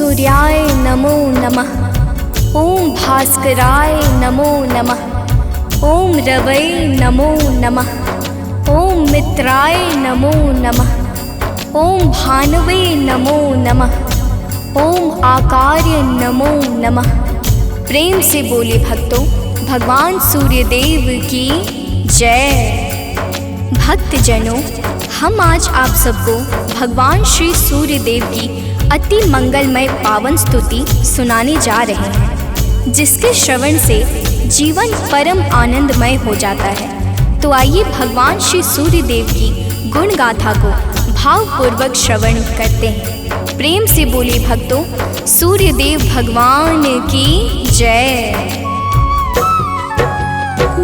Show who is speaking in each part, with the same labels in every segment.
Speaker 1: सूर्याय नमो नमः। ओम भास्कराय नमो नमः। ओम रवै नमो नमः। ओम मित्राय नमो नमः। ओम भानवे नमो नमः। ओम आकार्य नमो नमः। प्रेम से बोले भक्तों, भगवान सूर्यदेव की जय। भक्तजनों, हम आज आप सबको भगवान श्री सूर्यदेव की अति मंगलमय पावन स्तुति सुनाने जा रहे हैं, जिसके श्रवण से जीवन परम आनंदमय हो जाता है। तो आइए भगवान श्री सूर्यदेव की गुण गाथा को भावपूर्वक श्रवण करते हैं। प्रेम से बोले भक्तों, सूर्यदेव भगवान की जय।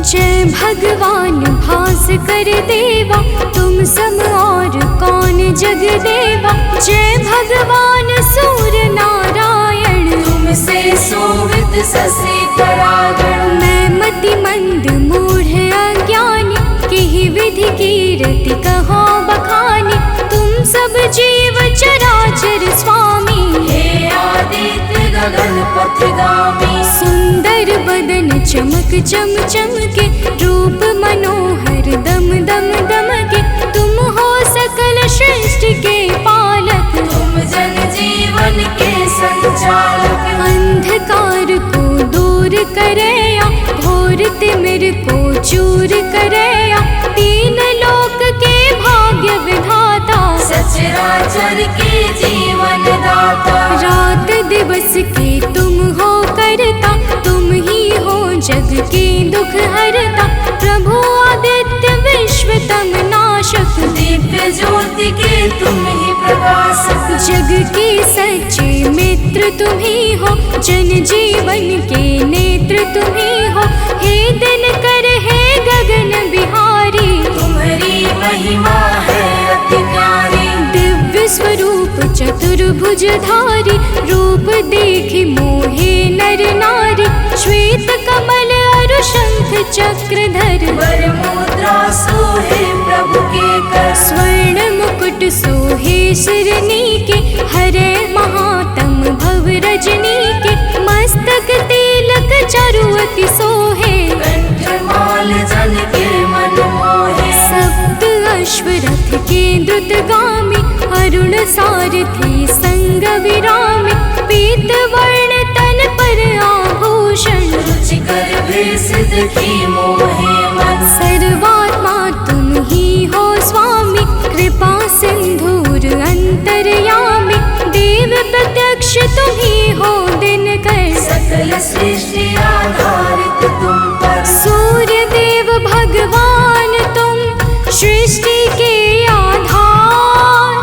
Speaker 1: जय भगवान भास्कर देवा, तुम सम और कौन जग देवा। जय भगवान सूर्य नारायण,
Speaker 2: तुमसे शोभित शशि तरागण।
Speaker 1: मैं मति मंद मूढ़ अज्ञानी, किहि विधि कीरति कहो बखानी। तुम सब जीव चराचर स्वामी,
Speaker 2: हे आदित्य गगन पथगामी।
Speaker 1: सुंदर बदन चमक चम चमके, रूप मनोहर दम दम दमके। तुम हो सकल सृष्टि के पालक,
Speaker 2: तुम जन जीवन के संचालक।
Speaker 1: अंधकार को दूर करया, घोर तिमिर को चूर करया। तीन लोक के भाग्य विधाता,
Speaker 2: सचराचर के जीवन दाता।
Speaker 1: रात दिवस के तुम हो करता, तुम ही हो जग के दुख हरता। प्रभु आदित्य विश्वतम नाशक,
Speaker 2: दिव्य ज्योति के तुम ही प्रकाशक।
Speaker 1: जग के सच्चे मित्र तुम ही हो, जन जीवन के नेत्र तुम ही हो। हे दिनकर हे गगन बिहारी,
Speaker 2: तुम्हारी महिमा है अति न्यारी।
Speaker 1: दिव्य स्वरूप चतुर्भुजधारी, रूप देखि मोहे नर नारी। श्वेत कमल अरु शंख चक्रधर,
Speaker 2: वर मुद्रा सोहे प्रभु के कर।
Speaker 1: स्वर्ण मुकुट सोहे शिरनी के, हरे महातम भव रजनी के। मस्तक तिलक चारुअति सोहे,
Speaker 2: कंठमाल जन के मन मोहे।
Speaker 1: सप्त अश्वरथ के द्रुतगामी, अरुण सारथी संग विरामी। पीत वर्ण तन पर आभूषण,
Speaker 2: रुचिकर भेष देखी मोहे मन।
Speaker 1: सर्वात्मा तुम ही हो स्वामी, कृपा सिंधुर अंतर्यामी। देव प्रत्यक्ष तुम ही हो दिनकर,
Speaker 2: सकल सृष्टि आधारित तुम पर।
Speaker 1: सूर्य देव भगवान तुम सृष्टि के आधार।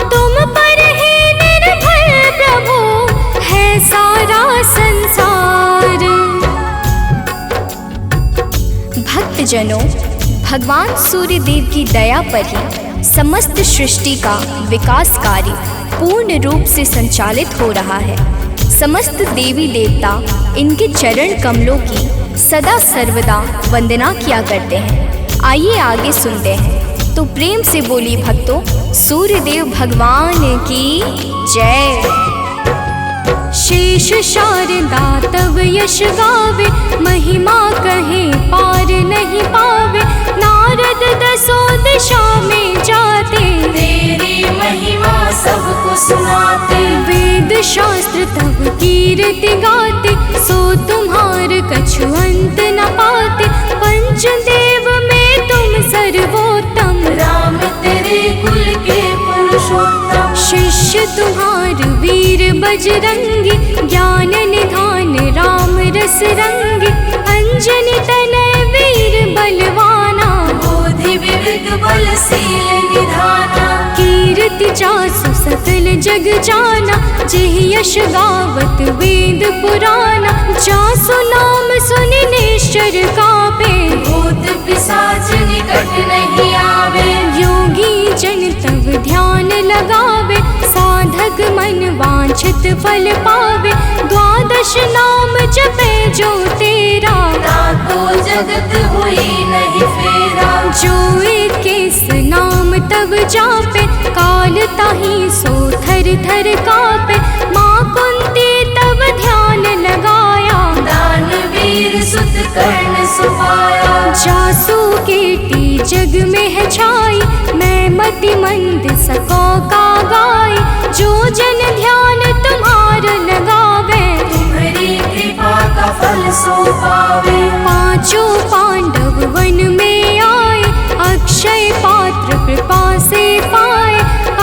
Speaker 1: तुम पर ही निर्भर प्रभु है सारा संसार। भक्तजनों, भगवान सूर्यदेव की दया पर ही समस्त सृष्टि का विकास कार्य पूर्ण रूप से संचालित हो रहा है। समस्त देवी देवता इनके चरण कमलों की सदा सर्वदा वंदना किया करते हैं। आइए आगे सुनते हैं। तो प्रेम से बोली भक्तों, सूर्यदेव भगवान की जय। शेष शारदा तव यश गावे, महिमा कहे पार नहीं पावे। नारद दसों दिशा में जाते,
Speaker 2: तेरी महिमा सबको सुनाते।
Speaker 1: वेद शास्त्र तब कीर्ति गाते, सो तुम्हार कछु अंत न पाते। पंचदेव में तुम सर्वोत्तम,
Speaker 2: राम तेरे कुल के पुरुषोत्तम।
Speaker 1: शिष्य तुम्हार वीर बजरंगी, ज्ञान निधान राम रस रंगी। अंजनी तनय वीर बलवाना,
Speaker 2: बोधि विवेक बलशील निधाना।
Speaker 1: कीर्ति जासु सकल जग जाना, जेहि यश गावत वेद पुराना। जासु नाम सुनि निश्चर कापे,
Speaker 2: भूत पिशाच निकट नहीं आवे।
Speaker 1: योगी जन तव ध्यान लगावे, साधक मन वांछित फल पावे। द्वादश नाम जपे जो तेरा,
Speaker 2: ताको जगत हुई नहीं फेरा।
Speaker 1: जो इक्कीस नाम तब जापे, काल ताहि सो थर थर कापे। माँ कुंद
Speaker 2: कर्ण सुपाया।
Speaker 1: जासू केटी जग में है छाई, मैं मति मंद सको का गाय। जो जन ध्यान तुम्हार लगावे,
Speaker 2: तुम्हारी कृपा का फल सो पावे।
Speaker 1: पांचों पांडव वन में आए, अक्षय पात्र कृपा से पाए।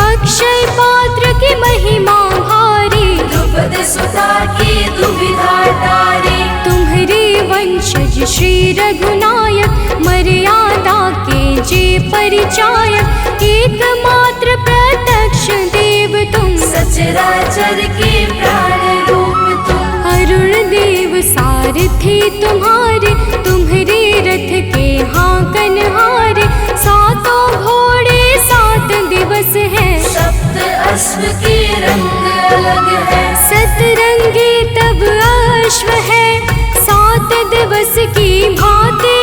Speaker 1: अक्षय पात्र की महिमा भारी,
Speaker 2: द्रुपद सुता की दुविधा टारी।
Speaker 1: तुम्हारे वंशज श्री रघुनायक, मर्यादा के जे परिचायक। एकमात्र प्रत्यक्ष देव तुम,
Speaker 2: सचराचर के प्राण रूप तुम।
Speaker 1: अरुण देव सारथी तुम्हारे, तुम्हारे रथ के हाकन हारे। सातों घोड़े 7 दिवस हैं,
Speaker 2: सप्त अश्व के रंग अलग है।
Speaker 1: सतरंगी तब अश्व है, 7 दिवस की भांति।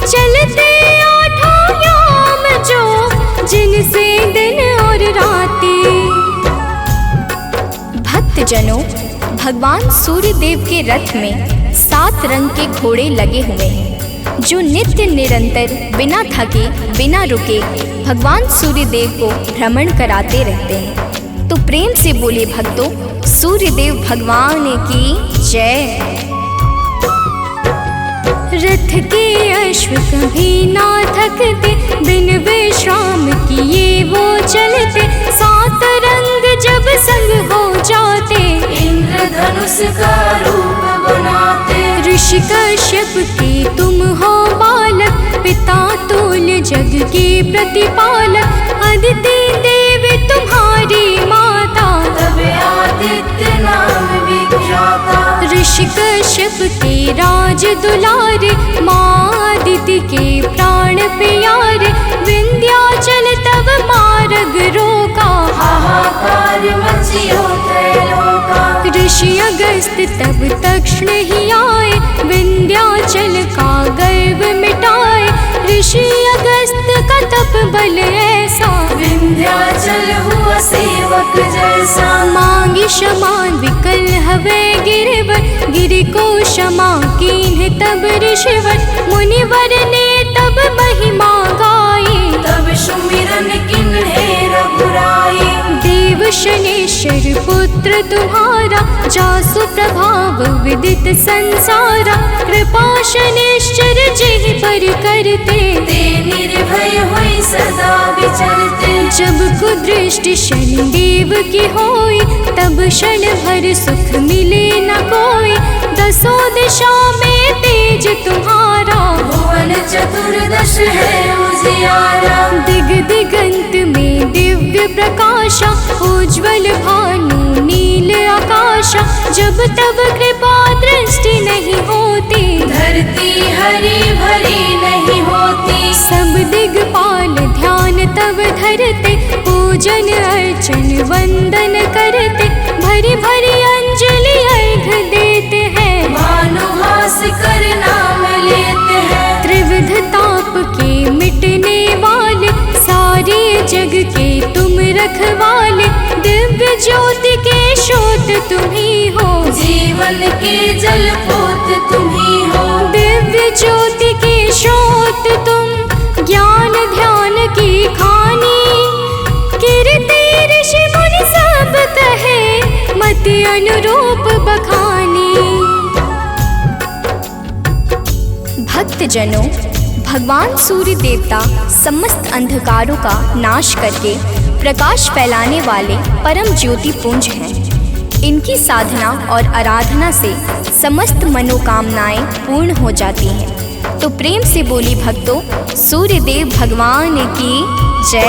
Speaker 1: चलते 8 याम जो, जिनसे दिन और राती। भक्तजनों, भगवान सूर्य देव के रथ में 7 रंग के घोड़े लगे हुए हैं, जो नित्य निरंतर बिना थके बिना रुके भगवान सूर्य देव को भ्रमण कराते रहते हैं। तो प्रेम से बोले भक्तों, सूर्य देव भगवान की जय। रथ के अश्व कभी ना थकते, बिन विश्राम किए वो चलते। 7 रंग जब संग हो जाते,
Speaker 2: इंद्रधनुष का रूप बनाते।
Speaker 1: ऋषि कश्यप के तुम हो बालक, पिता तुल्य जग के प्रतिपालक। अदिति देवी तुम्हारी माता,
Speaker 2: तब आदित्य नाम विख्याता।
Speaker 1: ऋषि कश्यप के राज दुलारे, माँ अदिति के प्राण प्यारे। विंध्याचल तब मार्ग रोका,
Speaker 2: हाहाकार मचियो त्रैलोका।
Speaker 1: ऋषि अगस्त तब तक्षण ही आए, विंध्याचल का गर्व मिटाए। ऋषि अगस्त का तप बल ऐसा,
Speaker 2: विंध्याचल हुआ सेवक जैसा।
Speaker 1: मांगी क्षमा विकल हवे गिरवर, गिरि को क्षमा कीन्ह तब ऋषिवर। मुनिवर ने तब महिमा गाई,
Speaker 2: तब सुमिरन किन्हे रघुराई।
Speaker 1: देव शनेश्वर पुत्र तुम्हारा, जासु प्रभाव विदित संसारा। कृपा शनेश्वर जेहि पर करते,
Speaker 2: ते निर्भय हुई सदा विचरते।
Speaker 1: जब कुदृष्टि शनि देव की होई, तब क्षण भर सुख मिले न कोई। 10 दिशा में तेज तुम्हारा,
Speaker 2: भुवन चतुर्दश है उजियारा।
Speaker 1: दिग दिगंत में दिव्य प्रकाशा, उज्ज्वल भानु नील आकाशा। जब तब कृपा दृष्टि नहीं होती,
Speaker 2: धरती हरी भरी नहीं होती।
Speaker 1: सब दिगपाल ध्यान तब धरते, पूजन अर्चन वंदन करते। भरी भरी अंजलि अर्घ देते हैं,
Speaker 2: भानुहास कर नाम लेते हैं।
Speaker 1: त्रिविध ताप के मिटने वाले, सारे जग के तुम रखवाले। दिव्य ज्योति के स्रोत तुम ही हो,
Speaker 2: जीवन के जल पोत तुम ही हो।
Speaker 1: दिव्य ज्योति के स्रोत तुम, ज्ञान ध्यान की खानी। कीर्ति ऋषि मुनि सब कहे, मति अनुरूप बखानी। भक्तजनों, भगवान सूर्य देवता समस्त अंधकारों का नाश करके प्रकाश फैलाने वाले परम ज्योति पुंज हैं। इनकी साधना और आराधना से समस्त मनोकामनाएं पूर्ण हो जाती हैं। तो प्रेम से बोली भक्तों, सूर्य देव भगवान की जय।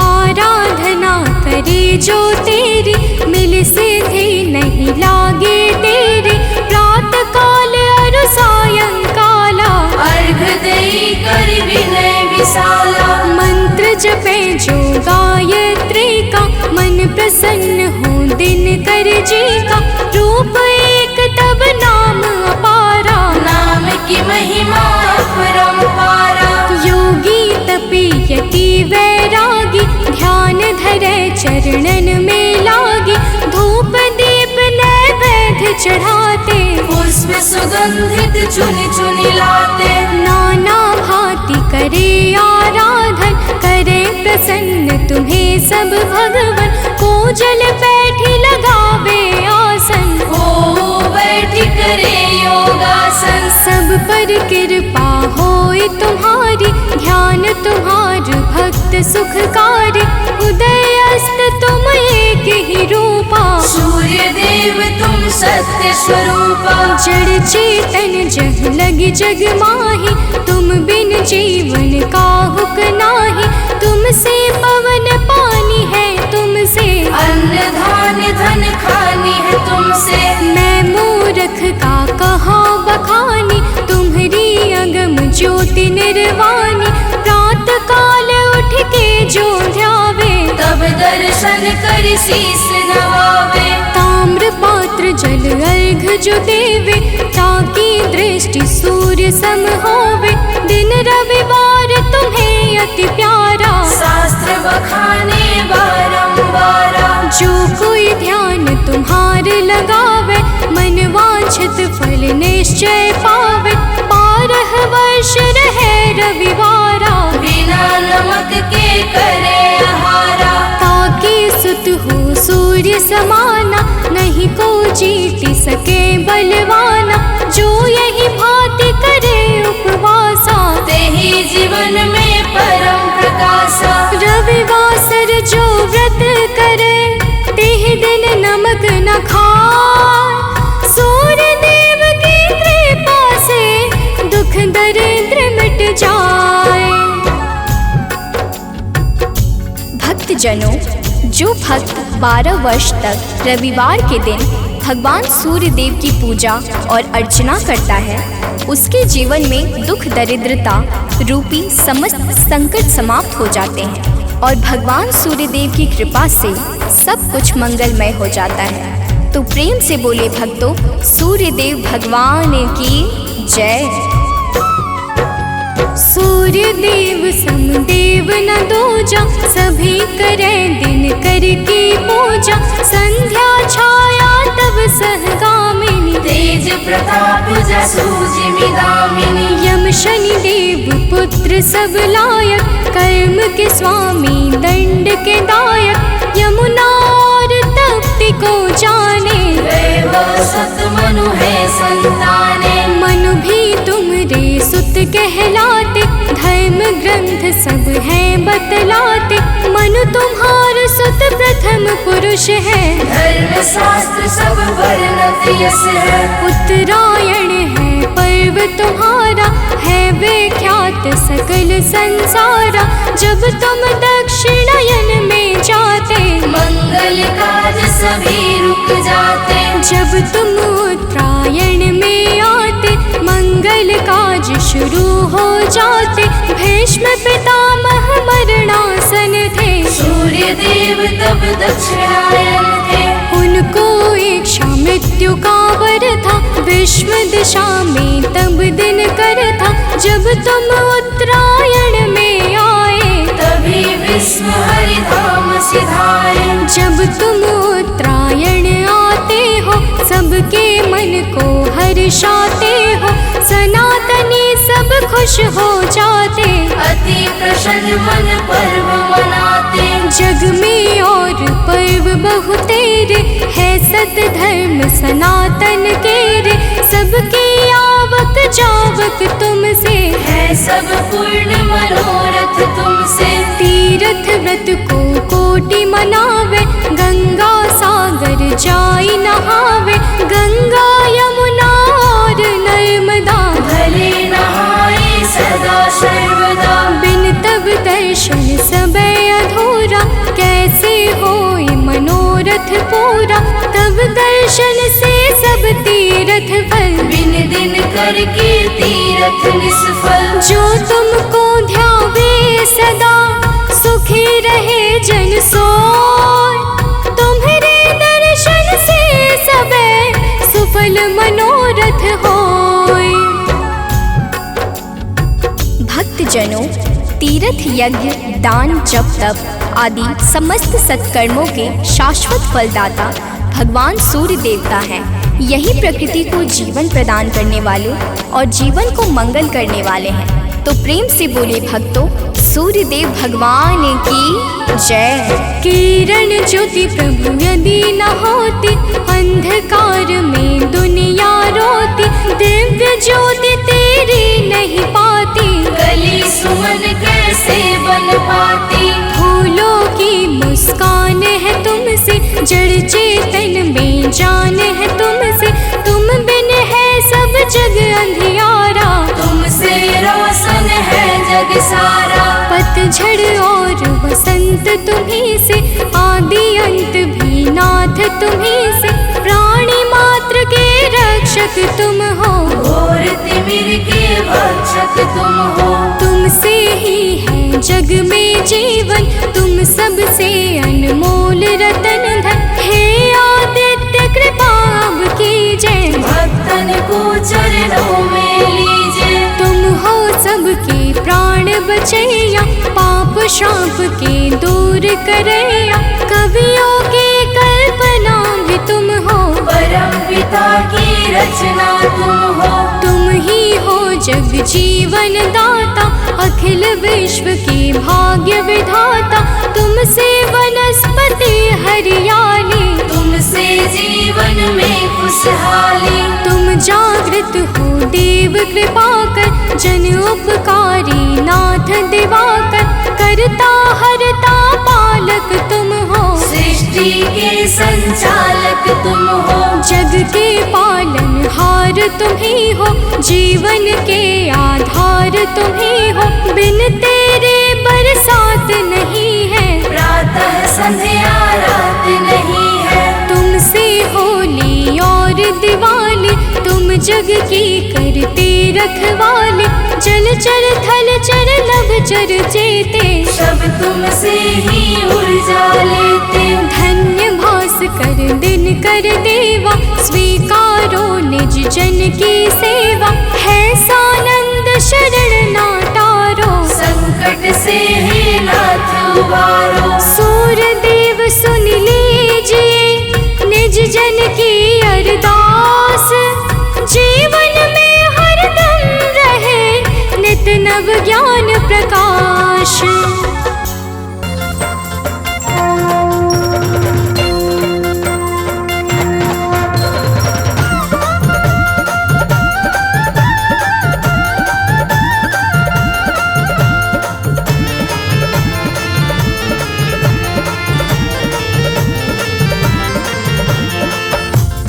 Speaker 1: आराधना करे जो तेरी, मिल सिद्धि नहीं लागे तेरे। प्रात काल अरु सायंकाला,
Speaker 2: अर्घ देई कर विनय विशाला।
Speaker 1: मंत्र जपे जो गायत्री का, मन प्रसन्न हो दिन कर जी का। रूप एक तब नाम अपारा,
Speaker 2: नाम की महिमा अपरंपारा।
Speaker 1: योगी तपी यति वैरागी, ध्यान धरे चरणन में लागी। धूप दीप नैवेद्य चढ़ाते,
Speaker 2: पुष्प पुष्प सुगंधित चुनि चुनि लाते।
Speaker 1: नाना भांति करे आराधन, करे प्रसन्न तुम्हें सब भगवन। को जल बैठी लगावे आसन,
Speaker 2: को बैठी करे योगासन।
Speaker 1: सब पर कृपा होई तुम्हारी, ध्यान तुम्हार भक्त सुखकारी। उदय अस्त तुम एक ही रूपा,
Speaker 2: सूर्य देव तुम सत्य स्वरूपा।
Speaker 1: जड़ चेतन जह लगी जग माही, तुम बिन जीवन काहुक नाही। तुमसे पवन पानी है, तुमसे
Speaker 2: अन्न धान्य धन खानी है तुमसे।
Speaker 1: मैं मूर्ख का कहा बखानी, तुम्हारी अगम ज्योति निर्वाणी। प्रात काल उठ के जो ध्यावे,
Speaker 2: तब दर्शन कर शीस नवावे।
Speaker 1: ताम्र पात्र जल अर्घ जो देवे, ताकि दृष्टि सूर्य सम होवे। दिन रविवार तुम्हें अति प्यारा,
Speaker 2: शास्त्र बखाने बारंबारा।
Speaker 1: जो कोई ध्यान तुम्हार लगावे, मन वांछित फल निश्चय पावे। 12 वर्ष रहे रविवारा,
Speaker 2: बिना नमक के करे आहारा।
Speaker 1: ताकि सुत हो सूर्य समाना, नहीं को जीत सके बलवाना। जो यही भांति करे उपवासा,
Speaker 2: तेहि जीवन में परम प्रकाशा।
Speaker 1: रविवासर जो व्रत करे, तेहि दिन नमक न खाए। सूर्य देव की कृपा से दुख दरिद्र मिट जाए। भक्तजनों, जो भक्त 12 वर्ष तक रविवार के दिन भगवान सूर्य देव की पूजा और अर्चना करता है, उसके जीवन में दुख दरिद्रता रूपी समस्त संकट समाप्त हो जाते हैं और भगवान सूर्य देव की कृपा से सब कुछ मंगलमय हो जाता है। तो प्रेम से बोले भक्तों, सूर्य देव भगवान की जय। सूर्य देव समदेव न दूजा, सभी करें दिन करके पूजा। संध्या छाया तब सहगामिनी,
Speaker 2: तेज प्रताप जसु जिमिदामिनी।
Speaker 1: यम शनि देव पुत्र सब लायक, कर्म के स्वामी दंड के दायक। यमुना और तप्ति को जाने,
Speaker 2: वैभव सत मनु है संताने।
Speaker 1: मनु भी तुमरे सुत कहलाते, धर्म ग्रंथ सब हैं बतलाते। मनु तुम्हार सुत प्रथम पुरुष है,
Speaker 2: धर्म शास्त्र सब वर्णत यस है।
Speaker 1: उत्तरायण है पर्व तुम्हारा, है विख्यात सकल संसारा। जब तुम दक्षिणायन में जाते,
Speaker 2: मंगल काज सभी रुक जाते।
Speaker 1: जब तुम उत्तरायण में आते, मंगल काज शुरू हो जाते। भीष्म पितामह मरणासन थे,
Speaker 2: सूर्य देव तब दक्षिणायन थे।
Speaker 1: उनको इच्छा मृत्यु का वर था, विश्व दिशा में तब दिन कर था। जब तुम उत्तरायण में आए,
Speaker 2: तभी विश्व हरि धाम सिधाए।
Speaker 1: जब तुम उत्तरायण आते हो, सबके मन को हर्षाते हो। सनातनी सब खुश हो जाते,
Speaker 2: अति प्रसन्न मन पर्व मनाते।
Speaker 1: जग में और पर्व बहुतेरे, है सत धर्म सनातन के रे। सबके आवक जावक तुमसे,
Speaker 2: है सब पूर्ण मनोरथ तुमसे।
Speaker 1: तीर्थ व्रत को कोटि मनावे, गंगा सागर जाई नहावे। गंगा यमुना और नर्मदा,
Speaker 2: भले नहाए सदा सर्वदा।
Speaker 1: बिन तब दर्शन सबे अधूरा, कैसे होए मनोरथ पूरा। तब दर्शन से सब तीर्थ फल,
Speaker 2: बिन दिन करके तीरथ निष्फल।
Speaker 1: जो तुमको ध्यावे सदा, सुखी रहे जन सोय। तुम्हारे दर्शन से सबे सुफल मनोरथ होय। भक्तजनों, तीर्थ यज्ञ दान जप तप आदि समस्त सत्कर्मों के शाश्वत फलदाता भगवान सूर्य देवता हैं। यही प्रकृति को जीवन प्रदान करने वाले और जीवन को मंगल करने वाले हैं। तो प्रेम से बोले भक्तों, सूर्य देव भगवान की जय। किरण ज्योति प्रभु यदि न होती, अंधकार में दुनिया रोती। दिव्य ज्योति तेरी नहीं पाती,
Speaker 2: गली सुमन कैसे बन पाती।
Speaker 1: फूलों की मुस्कान है तुमसे, जड़ चेतन में जान है तुमसे। तुम बिन है सब जग अंधियारा,
Speaker 2: तुमसे रोशन है जग सारा।
Speaker 1: पतझड़ और बसंत तुम्हीं से, आदि अंत भी नाथ तुम्हीं से। प्राणी मात्र के रक्षक तुम हो,
Speaker 2: घोर तिमिर के भक्षक तुम हो।
Speaker 1: तुमसे ही है जग में जीवन, तुम सबसे अनमोल रतन धन। हे आदित्य कृपा अब कीजिए,
Speaker 2: भक्तन को चरणों में लीजिए।
Speaker 1: तुम हो सबके प्राण बचैया, पाप शाप के दूर करैया। कवियों की कल्पना भी तुम हो,
Speaker 2: परम पिता की रचना तुम हो।
Speaker 1: तुम ही हो जग जीवन दाता, अखिल विश्व के भाग्य विधाता। तुमसे वनस्पति हरियाली,
Speaker 2: तुमसे जीवन में खुशहाली।
Speaker 1: तुम जागृत हो देव कृपा कर, जन उपकारी नाथ दिवाकर। करता हरता पालक तुम हो,
Speaker 2: सृष्टि के संचालक तुम हो।
Speaker 1: जग के पालन हार तुम ही हो, जीवन के आधार तुम ही हो। बिन तेरे बरसात नहीं है,
Speaker 2: प्रातः संध्या रात नहीं है।
Speaker 1: तुमसे होली और दिवाली, तुम जग की करते रखवाले। जल चर थल चर लभ चर चेते,
Speaker 2: सब तुमसे ही ऊर्जा लेते।
Speaker 1: धन्य भास्कर दिन कर देवा, स्वीकारो निज जन की सेवा। है सानंद शरण ना टारो,
Speaker 2: संकट से हे नाथ उबारो।
Speaker 1: सूर्य देव सुन लीजिए, निज जन की अरदास। जीवन में हरदम रहे, नित नव ज्ञान प्रकाश।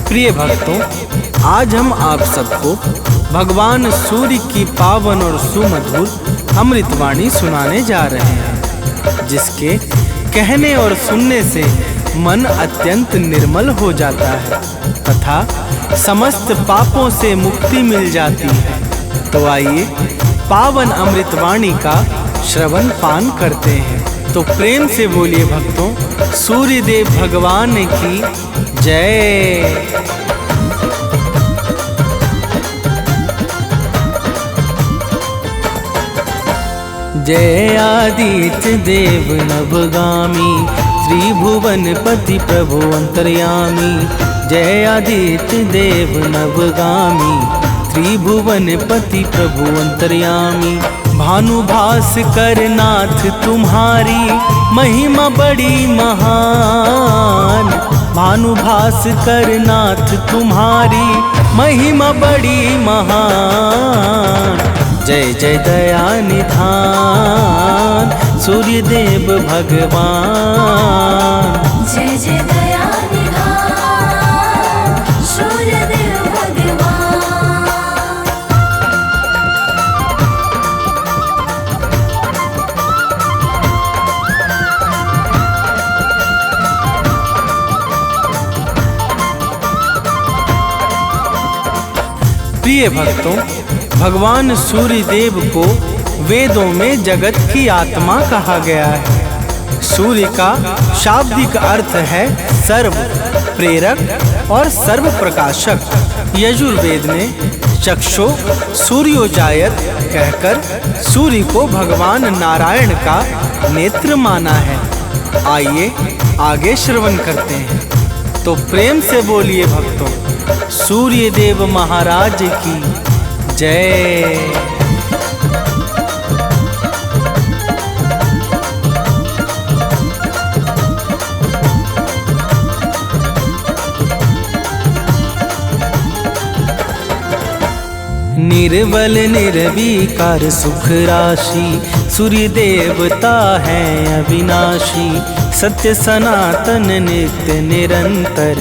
Speaker 3: प्रिय भक्तों, आज हम आप सबको भगवान सूर्य की पावन और सुमधुर अमृतवाणी सुनाने जा रहे हैं, जिसके कहने और सुनने से मन अत्यंत निर्मल हो जाता है तथा समस्त पापों से मुक्ति मिल जाती है। तो आइए पावन अमृतवाणी का श्रवण पान करते हैं। तो प्रेम से बोलिए भक्तों, सूर्य देव भगवान की जय। जय आदित्य देव नवगामी, त्रिभुवनपति प्रभु अंतर्यामी। जय आदित्य देव नवगामी, त्रिभुवनपति प्रभु अंतर्यामी। भानुभास्कर नाथ तुम्हारी महिमा बड़ी महान। भानुभास्कर नाथ तुम्हारी महिमा बड़ी महान। जय जय दया निधान सूर्य देव भगवान।
Speaker 2: जय जय दया निधान सूर्य देव भगवान।
Speaker 3: प्रिय भक्तों, भगवान सूर्य देव को वेदों में जगत की आत्मा कहा गया है। सूर्य का शाब्दिक अर्थ है सर्व प्रेरक और सर्व प्रकाशक। यजुर्वेद ने चक्षो सूर्योजायत कहकर सूर्य को भगवान नारायण का नेत्र माना है। आइए आगे श्रवण करते हैं। तो प्रेम से बोलिए भक्तों, सूर्य देव महाराज की जय। निर्बल निर्विकार सुख राशि, सूर्य देवता है अविनाशी। सत्य सनातन नित्य निरंतर,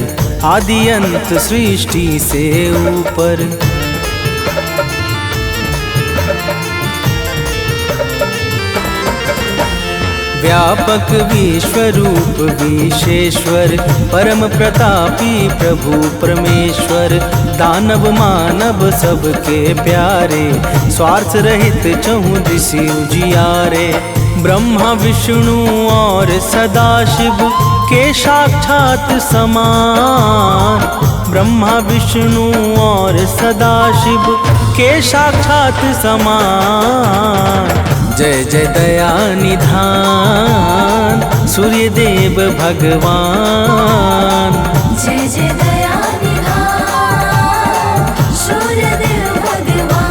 Speaker 3: आदि अंत सृष्टि से ऊपर। व्यापक विश्वरूप विशेश्वर, परम प्रतापी प्रभु परमेश्वर। दानव मानव सबके प्यारे, स्वार्थ रहित चहुँ दिशि उजियारे। ब्रह्मा विष्णु और सदाशिव के साक्षात समान। ब्रह्मा विष्णु और सदाशिव के साक्षात समान। जय जय दया निधान सूर्य देव भगवान।
Speaker 2: जय जय दया निधान सूर्य देव भगवान।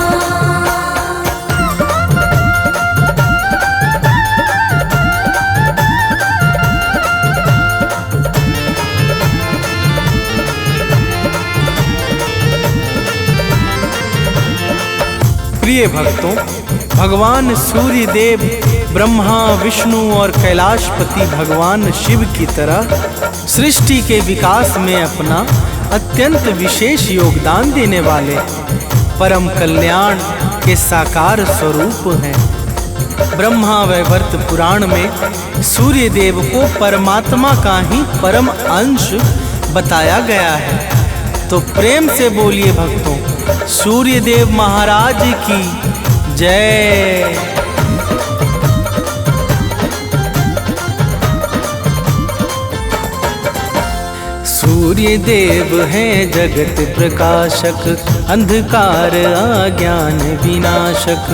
Speaker 3: प्रिय भक्तों, भगवान सूर्य देव ब्रह्मा विष्णु और कैलाशपति भगवान शिव की तरह सृष्टि के विकास में अपना अत्यंत विशेष योगदान देने वाले परम कल्याण के साकार स्वरूप हैं। ब्रह्मा वैवर्त पुराण में सूर्य देव को परमात्मा का ही परम अंश बताया गया है। तो प्रेम से बोलिए भक्तों, सूर्य देव महाराज की जय। सूर्य देव हैं जगत प्रकाशक, अंधकार अज्ञान विनाशक।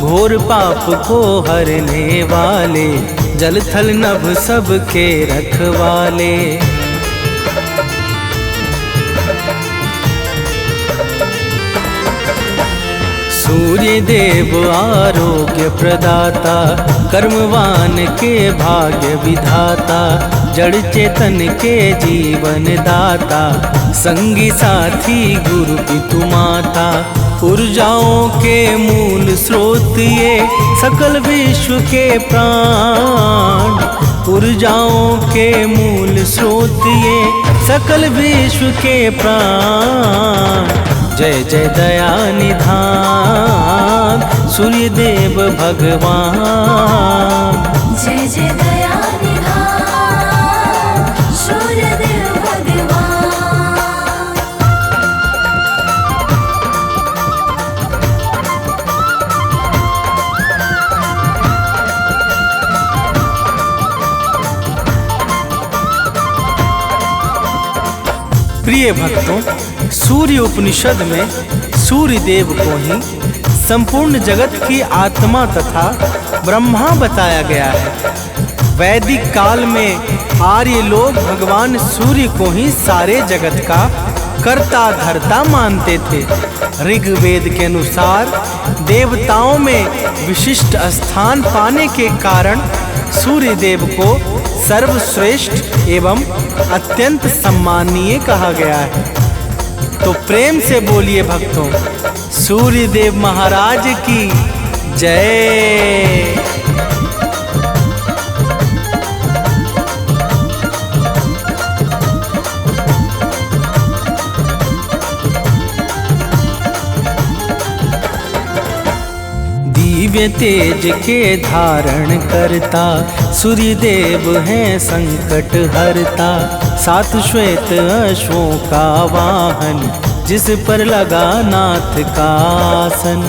Speaker 3: घोर पाप को हरने वाले, जल थल नभ सबके रखवाले। सूर्य देव आरोग्य प्रदाता, कर्मवान के भाग्य विधाता। जड़ चेतन के जीवन दाता, संगी साथी गुरु पितु माता। ऊर्जाओं के मूल स्रोत ये, सकल विश्व के प्राण। ऊर्जाओं के मूल स्रोत ये, सकल विश्व के प्राण। जय जय दया निधान सूर्य देव भगवान।
Speaker 2: जय जय दया निधान सूर्य देव भगवान।
Speaker 3: प्रिय भक्तों, सूर्य उपनिषद में सूर्य देव को ही संपूर्ण जगत की आत्मा तथा ब्रह्मा बताया गया है। वैदिक काल में आर्य लोग भगवान सूर्य को ही सारे जगत का कर्ता धर्ता मानते थे। ऋग्वेद के अनुसार देवताओं में विशिष्ट स्थान पाने के कारण सूर्य देव को सर्वश्रेष्ठ एवं अत्यंत सम्मानीय कहा गया है। तो प्रेम से बोलिए भक्तों, सूर्य देव महाराज की जय। दिव्य तेज के धारण करता, सूर्य देव हैं संकट हरता। सात श्वेत अश्वों का वाहन, जिस पर लगा नाथ का आसन।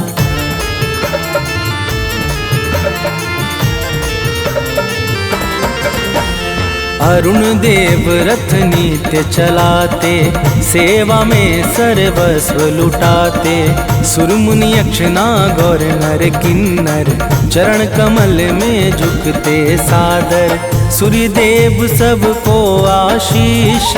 Speaker 3: अरुण देव रथ नित्य चलाते, सेवा में सर्वस्व लुटाते। सुर मुनि यक्ष नागौर नर किन्नर, चरण कमल में झुकते सादर। सूर्य देव सबको आशीष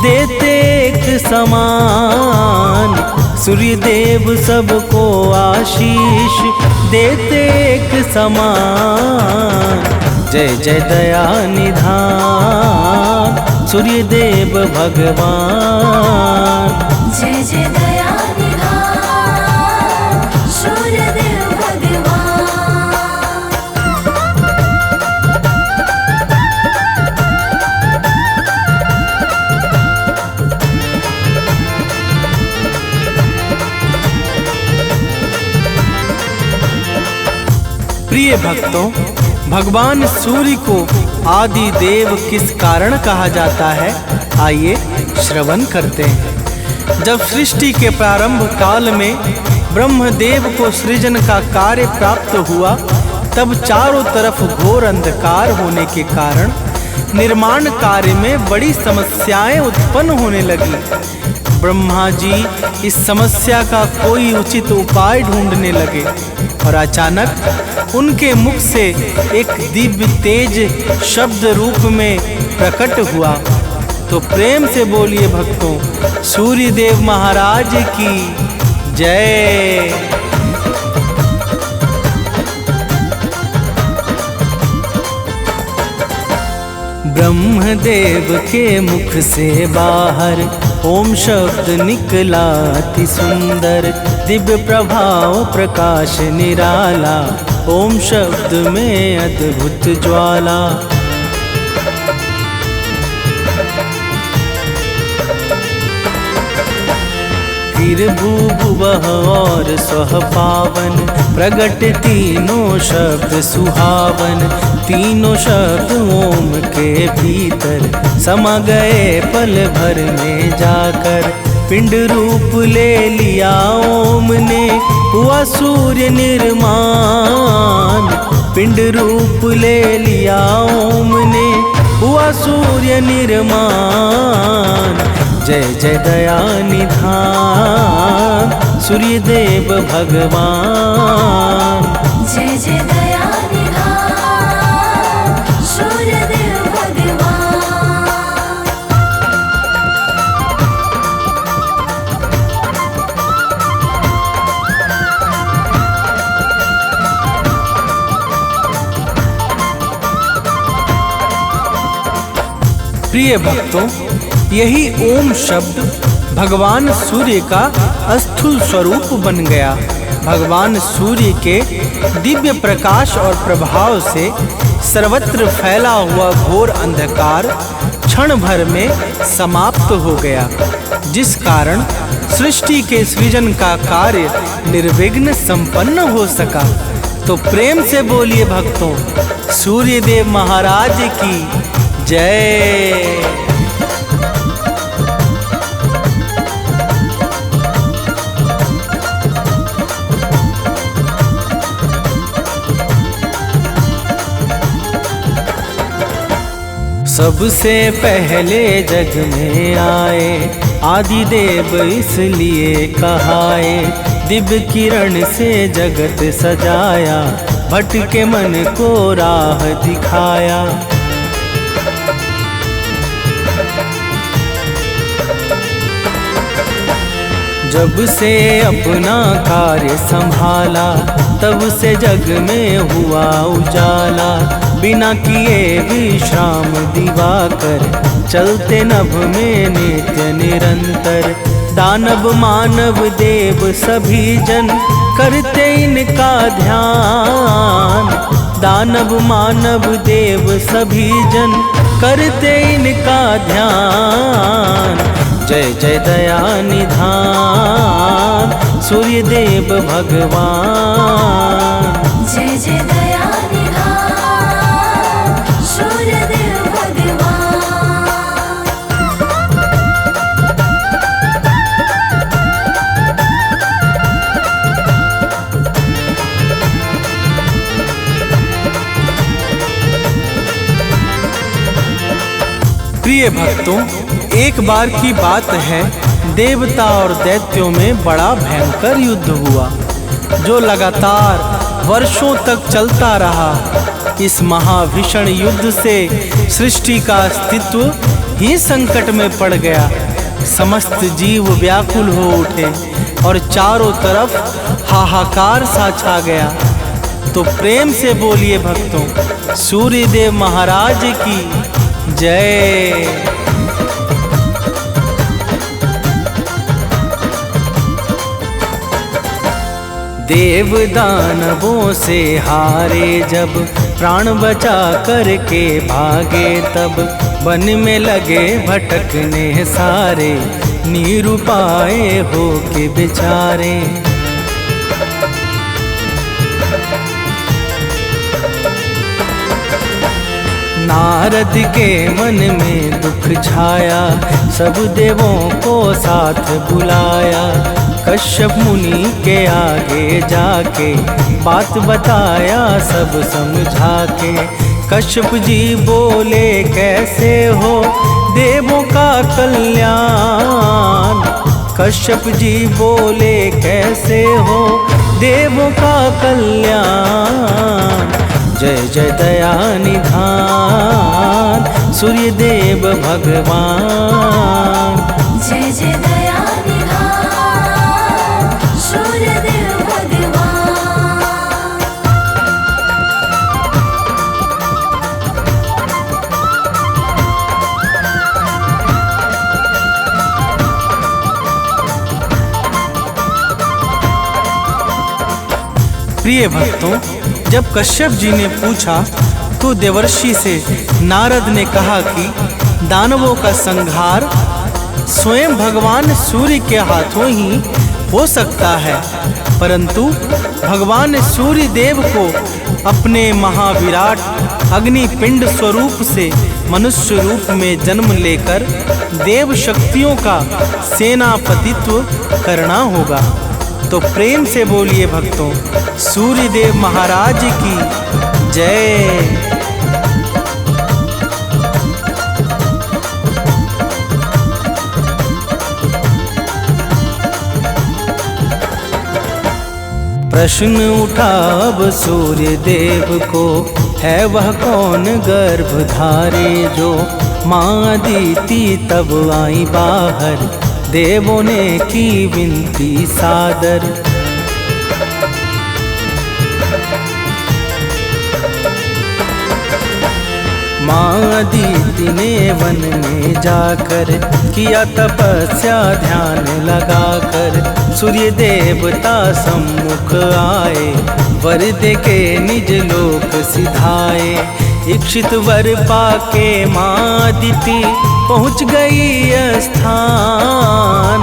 Speaker 3: देते एक समान, सूर्य देव सबको आशीष देते एक समान। जय जय दया निधान सूर्य देव भगवान।
Speaker 2: जय जय दया निधान सूर्य देव भगवान।
Speaker 3: प्रिय भक्तों, भगवान सूर्य को आदि देव किस कारण कहा जाता है, आइए श्रवण करते हैं। जब सृष्टि के प्रारंभ काल में ब्रह्मदेव को सृजन का कार्य प्राप्त हुआ, तब चारों तरफ घोर अंधकार होने के कारण निर्माण कार्य में बड़ी समस्याएं उत्पन्न होने लगी। ब्रह्मा जी इस समस्या का कोई उचित उपाय ढूंढने लगे और अचानक उनके मुख से एक दिव्य तेज शब्द रूप में प्रकट हुआ। तो प्रेम से बोलिए भक्तों, सूर्य देव महाराज की जय। ब्रह्मदेव के मुख से बाहर ओम शब्द निकला अति सुंदर, दिव्य प्रभाव प्रकाश निराला, ओम शब्द में अद्भुत ज्वाला। फिर भूभुवः और स्वः पावन, प्रगट तीनों शब्द सुहावन। तीनों शब्द ओम के भीतर समा गए पल भर में जाकर। पिंड रूप ले लिया ओम ने, हुआ सूर्य निर्माण। पिंड रूप ले लिया ओम ने, हुआ सूर्य निर्माण। जय जय दया निधान सूर्य देव भगवान।
Speaker 2: जय जय दया निधान सूर्य देव भगवान।
Speaker 3: प्रिय भक्तों, यही ओम शब्द भगवान सूर्य का स्थूल स्वरूप बन गया। भगवान सूर्य के दिव्य प्रकाश और प्रभाव से सर्वत्र फैला हुआ घोर अंधकार क्षण भर में समाप्त हो गया, जिस कारण सृष्टि के सृजन का कार्य निर्विघ्न संपन्न हो सका। तो प्रेम से बोलिए भक्तों, सूर्य देव महाराज की जय। सबसे पहले जग में आए आदि देव इसलिए कहाए। दिव्य किरण से जगत सजाया, भटके मन को राह दिखाया। जब से अपना कार्य संभाला, तब से जग में हुआ उजाला। बिना किए विश्राम दिवाकर, चलते नभ में नित्य निरंतर। दानव मानव देव सभी जन, करते इनका ध्यान। दानव मानव देव सभी जन, करते इनका ध्यान। जय जय दया निधान सूर्य देव भगवान।
Speaker 2: जय जय दया निधान सूर्य देव भगवान।
Speaker 3: प्रिय भक्तों, एक बार की बात है, देवता और दैत्यों में बड़ा भयंकर युद्ध हुआ, जो लगातार वर्षों तक चलता रहा। इस महाभीषण युद्ध से सृष्टि का अस्तित्व ही संकट में पड़ गया। समस्त जीव व्याकुल हो उठे और चारों तरफ हाहाकार सा छा गया। तो प्रेम से बोलिए भक्तों, सूर्यदेव महाराज की जय। देव दानवों से हारे जब, प्राण बचा करके भागे तब, वन में लगे भटकने सारे, निरुपाय हो के बेचारे। नारद के मन में दुख छाया, सब देवों को साथ बुलाया। कश्यप मुनि के आगे जाके बात बताया सब समझा के। कश्यप जी बोले कैसे हो देवों का कल्याण। कश्यप जी बोले कैसे हो देवों का कल्याण। जय जय दया निधान सूर्यदेव भगवान।
Speaker 2: जय जय दया निधान सूर्यदेव भगवान।
Speaker 3: प्रिय भक्तों, जब कश्यप जी ने पूछा तो देवर्षि से नारद ने कहा कि दानवों का संहार स्वयं भगवान सूर्य के हाथों ही हो सकता है, परंतु भगवान सूर्य देव को अपने महाविराट अग्निपिंड स्वरूप से मनुष्य रूप में जन्म लेकर देव शक्तियों का सेनापतित्व करना होगा। तो प्रेम से बोलिए भक्तों, सूर्यदेव महाराज की जय। प्रश्न उठा अब सूर्यदेव को, है वह कौन गर्भधारे जो। माँ अदिति तब आई बाहर, देवों ने की विनती सादर। माँ अदिति ने वन में जाकर किया तपस्या ध्यान लगाकर। सूर्य देवता सम्मुख आए, वर दे के निज लोक सिधाए। इच्छित वर पाके माँ अदिति पहुँच गई स्थान।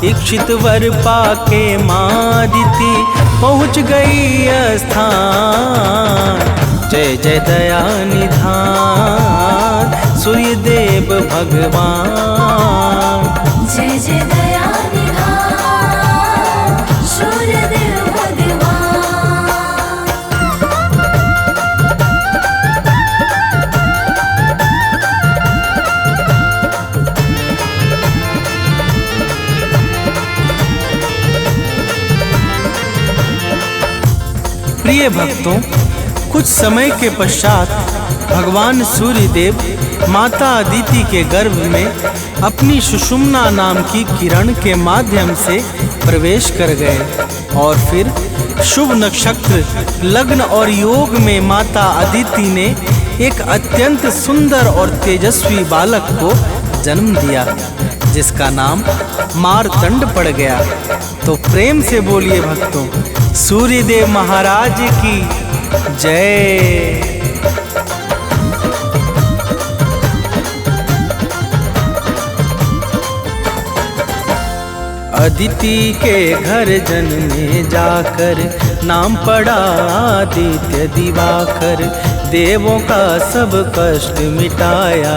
Speaker 3: इच्छित वर पाके माँ अदिति पहुँच गई स्थान। जय जय दया निधान सूर्यदेव भगवान।
Speaker 2: जय जय दया निधान सूर्यदेव भगवान।
Speaker 3: प्रिय भक्तों, कुछ समय के पश्चात भगवान सूर्यदेव माता अदिति के गर्भ में अपनी सुषुम्ना नाम की किरण के माध्यम से प्रवेश कर गए और फिर शुभ नक्षत्र लग्न और योग में माता अदिति ने एक अत्यंत सुंदर और तेजस्वी बालक को जन्म दिया, जिसका नाम मार्तंड पड़ गया। तो प्रेम से बोलिए भक्तों, सूर्यदेव महाराज की जय। अदिति के घर जन्मे जाकर नाम पड़ा आदित्य दिवाकर। देवों का सब कष्ट मिटाया,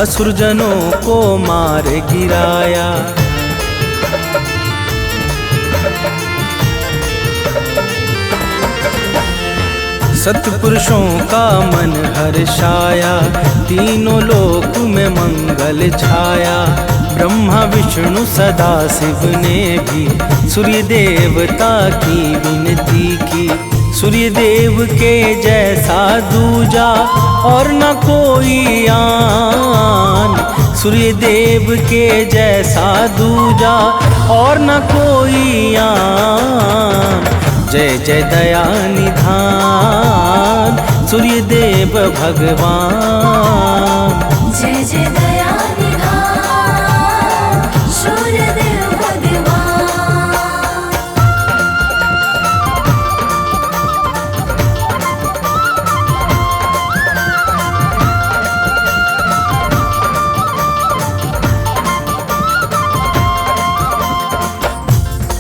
Speaker 3: असुर जनों को मार गिराया। सत्पुरुषों का मन हर्षाया, तीनों लोक में मंगल छाया। ब्रह्मा विष्णु सदा शिव ने भी सूर्य देवता की विनती की। सूर्य देव के जैसा दूजा और न कोई आन, सूर्य देव के जैसा दूजा और न कोई आन। जय जय दया निधान सूर्य देव भगवान।
Speaker 2: जय जय दया निधान सूर्य देव भगवान।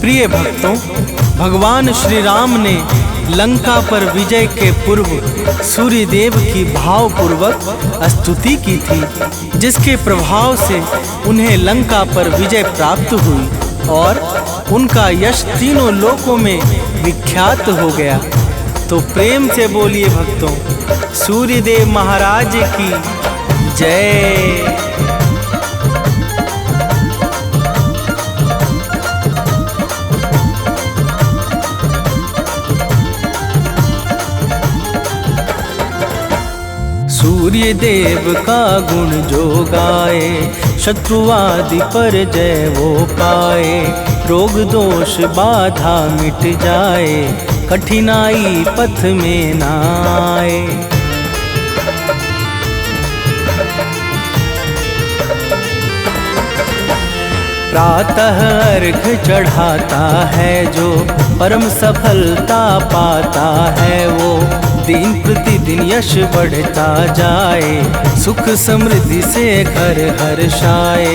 Speaker 3: प्रिय भक्तों, भगवान श्री राम ने लंका पर विजय के पूर्व सूर्य देव की भावपूर्वक स्तुति की थी, जिसके प्रभाव से उन्हें लंका पर विजय प्राप्त हुई और उनका यश तीनों लोकों में विख्यात हो गया। तो प्रेम से बोलिए भक्तों, सूर्य देव महाराज की जय। सूर्य देव का गुण जो गाए, शत्रु आदि पर जय वो पाए। रोग दोष बाधा मिट जाए, कठिनाई पथ में न आए। प्रातः अर्घ चढ़ाता है जो, परम सफलता पाता है वो। दिन प्रतिदिन यश बढ़ता जाए, सुख समृद्धि से घर हर्षाए।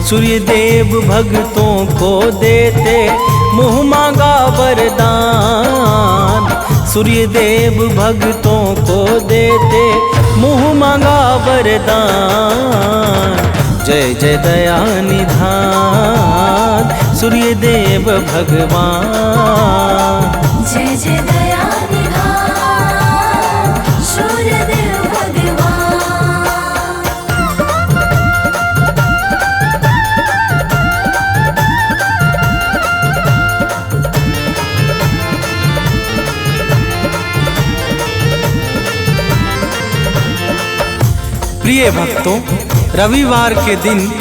Speaker 3: सूर्य देव भक्तों को देते मुँह मांगा वरदान। सूर्य देव भक्तों को देते मुँह मांगा वरदान। जय जय दया निधान सूर्य देव भगवान।
Speaker 2: जय जय दया निधान सूर्य देव भगवान।
Speaker 3: प्रिय भक्तों, रविवार के दिन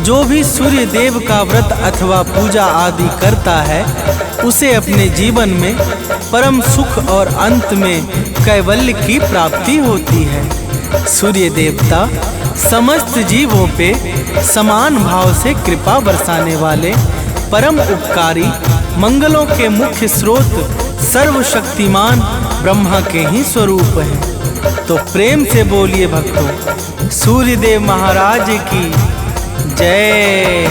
Speaker 3: जो भी सूर्य देव का व्रत अथवा पूजा आदि करता है, उसे अपने जीवन में परम सुख और अंत में कैवल्य की प्राप्ति होती है। सूर्य देवता समस्त जीवों पे समान भाव से कृपा बरसाने वाले परम उपकारी, मंगलों के मुख्य स्रोत, सर्वशक्तिमान ब्रह्मा के ही स्वरूप हैं। तो प्रेम से बोलिए भक्तों, सूर्य देव महाराज की जय।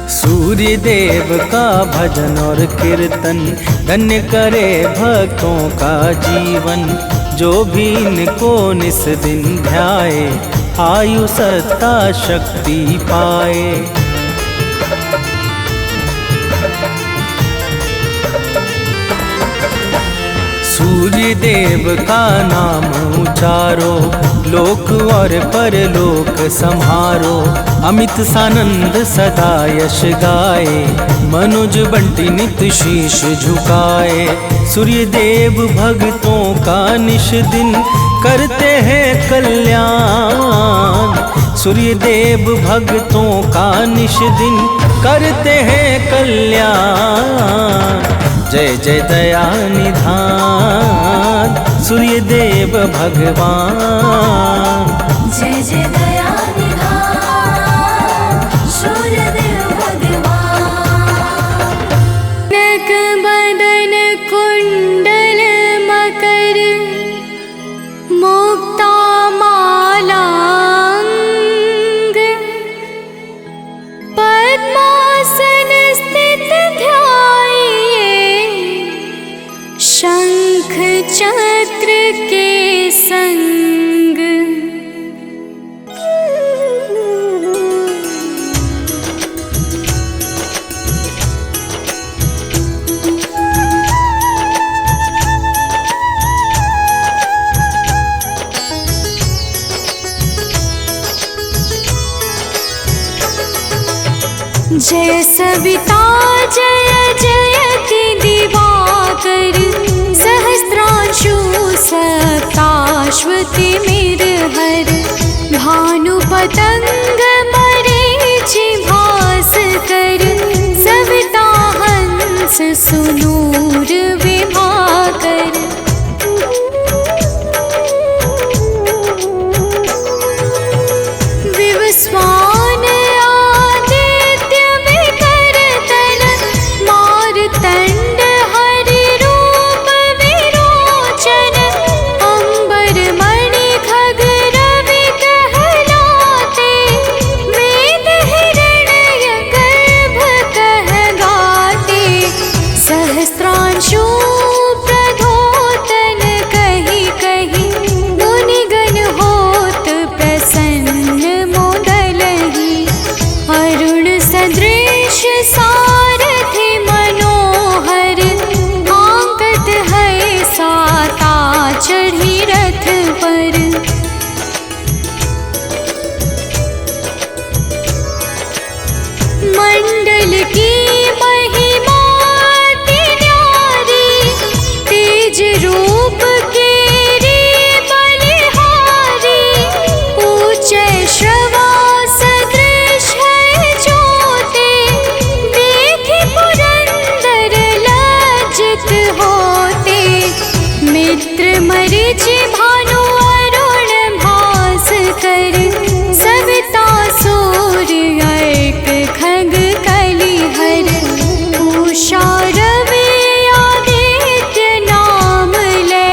Speaker 3: सूर्य देव का भजन और कीर्तन धन्य करे भक्तों का जीवन। जो भी इनको निस दिन ध्याए, आयु सत्ता शक्ति पाए। सूर्य देव का नाम उचारो, लोक और परलोक संहारो। अमित सानंद सदा यश गाए, मनुज बंटी नित शीश झुकाए। सूर्य देव भक्तों का निश दिन करते हैं कल्याण। सूर्य देव भक्तों का निश दिन करते हैं कल्याण। जय जय दया निधान सूर्य देव भगवान।
Speaker 2: जय जय दया निधान सूर्य देव भगवान।
Speaker 1: नक बदन कुंडल मकर, मुक्ता मालांग। पद्मासन स्थित ध्याये, शंख चक्र के संग। जय सविता जय जय की सुनूर विभाकर। विवस्वान आदित्य विकर्तन मारतंड हरि रूप विरोचन। अंबर मणि खग रवि कहलाते वेद हिरण्य गर्भ कह गाते। सहस्त्रांशु प्रधोतन कही कही मुनिगण होत प्रसन्न मोदलहि। अरुण सदृश सारथि मनोहर आंकत है साता चढ़ी रथ पर। मंडल की महिमा अति न्यारी तेज रूप केरी बलिहारी। ऊंचे श्रवा सदृश है ज्योति देखि पुरंदर लज्जित होते। मित्र मरीचि भानु अरुण भास्कर सविता सूर्य अर्क खग कलिहर। उषा रवि आदित्य नाम ले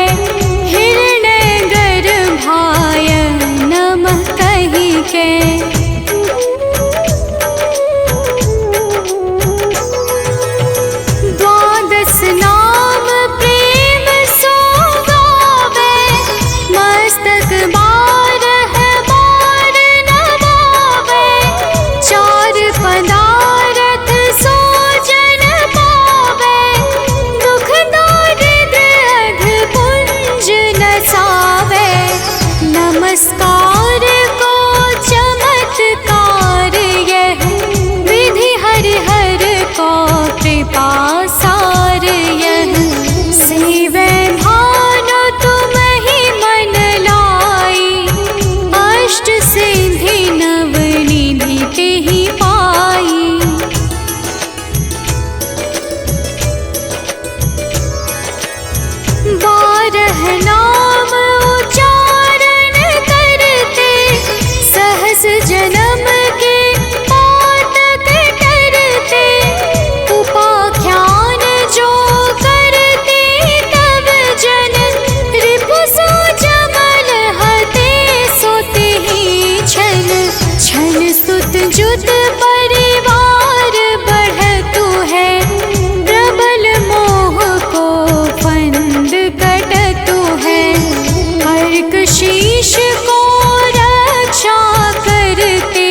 Speaker 1: हिरण्य गर्भाय नमः कहि के। द्वादश नाम प्रेम सो गावे मस्तक बारह बार नवावे। चार पदारथ सो जन पावे दुख दारिद्र अघ पुंज नसावे। नमस्कार को चमत्कार यह विधि हरिहर को कृपा सार यह। सेवे भानु तुम ही मन लाई अष्ट सिद्धि नव निधि तेहि पाई। बारह नाम उच्चारण करते सहस जन्म के पातक टरते। उपाख्यान जो करते तब जन रिपु सो जमल हते सोते ही छन। छन सुत जुत परिवार बढ़तु है प्रबल मोह को फंद कटतु है। अर्क शीश को रक्षा करते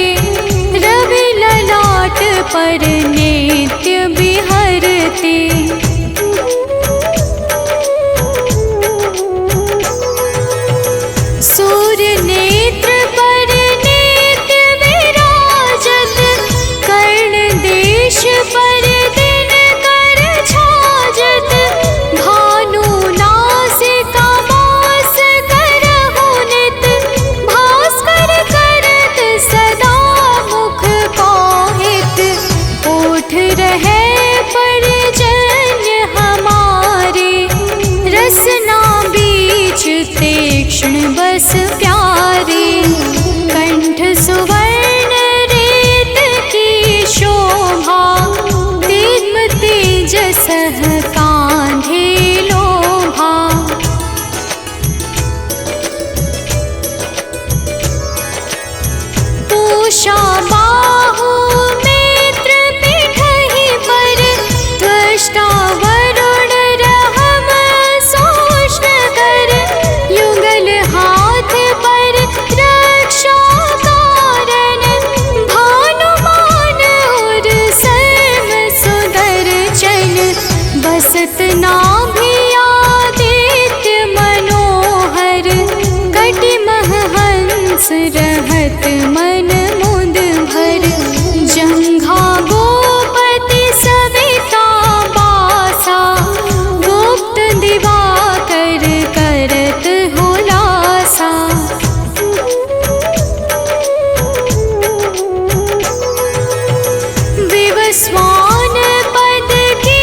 Speaker 1: रवि ललाट पर नित्य बिहरते। सूर्य नेत्र पर नित्य विराजत कर्ण देश पर दिन कर छाजत। भानु नासिका मास करहु नित भास्कर करत सदा मुख पाहित। ओठ रहे परजन्य हमारे रसना बीच तीक्ष्ण बस प्यारे। कंठ सुवर्ण रेत की शोभा दिव्य तेजस कांधे लोभा। पूषा बाहु मित्र पिठहि पर त्वष्टा वरुण रहम सोष्ण कर। युगल हाथ पर रक्षा कारण भानुमान और सर्व सुदर्शन। बसत नाभि आदित्य मनोहर कटि मह हंस रहत मन मुद भर। जंघा गोपति सविता बासा गुप्त दिवाकर करत हुलासा। विवस्वान पद की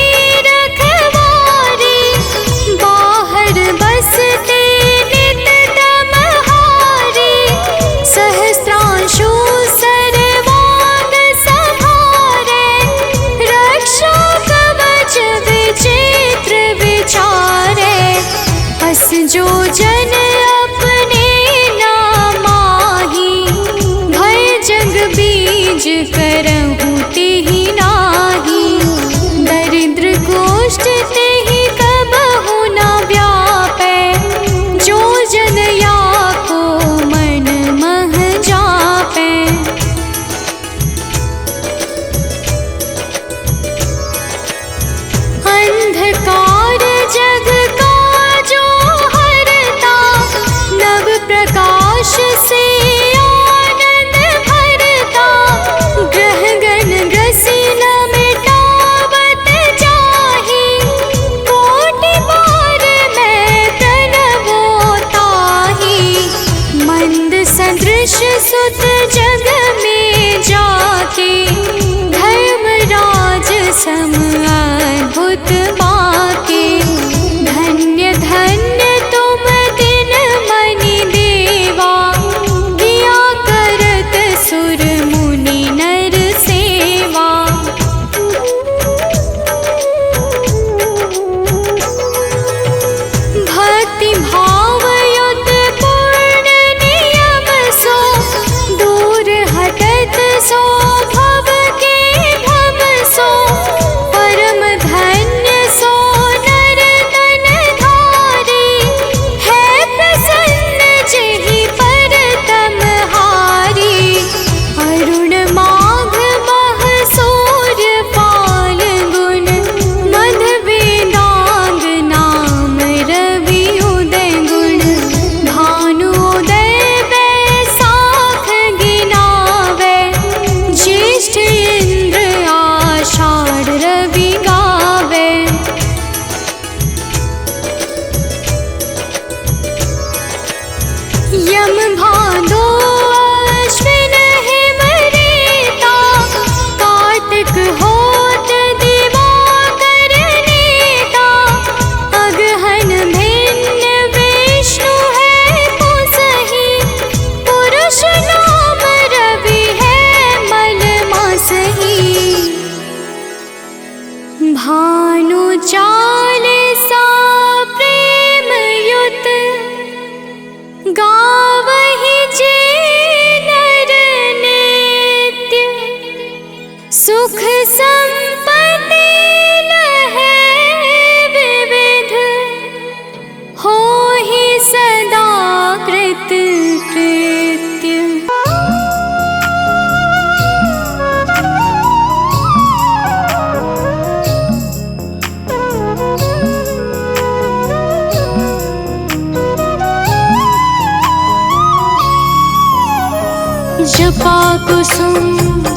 Speaker 1: जपाकुसुम